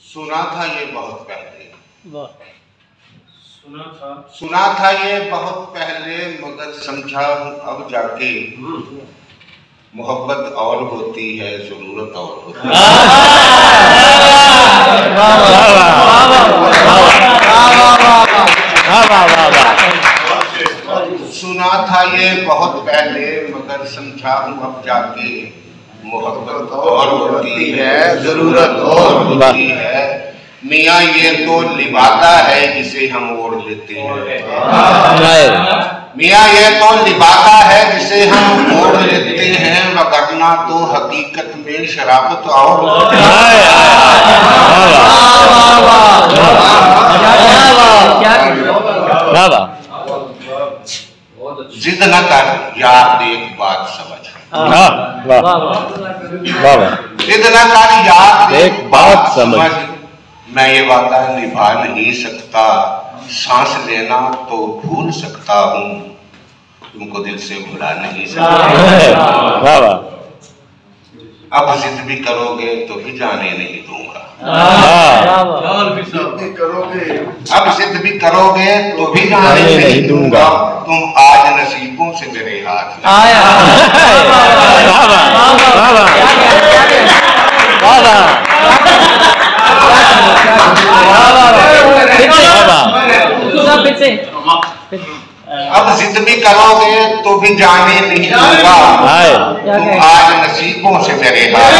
सुना था ये बहुत पहले, सुना था ये बहुत पहले, मगर समझा हूँ अब जाके, मोहब्बत और होती है, जरूरत और होती है। सुना था ये बहुत पहले, मगर समझा हूँ अब जाके, मोहब्बत और होती है, जरूरत और होती है। मियाँ ये तो लिबाता है जिसे हम ओढ़ लेते हैं, मियाँ ये तो लिबाता है जिसे हम ओढ़ लेते हैं, वगरना तो हकीकत में शराफत और जिद न कर यार देख बात समझ, जिद न कर यार देख बात समझ, मैं ये वादा निभा नहीं सकता, सांस लेना तो भूल सकता हूँ, तुमको दिल से भुला नहीं सकता। अब जिद भी करोगे तो भी जाने नहीं दूंगा, अब जिद भी करोगे तो भी जाने नहीं दूंगा, तुम आज नसीबों से मेरे हाथ में। अब जिद भी करोगे तो भी जाने नहीं दूंगा, तुम आज नसीबों से मेरे हाथ।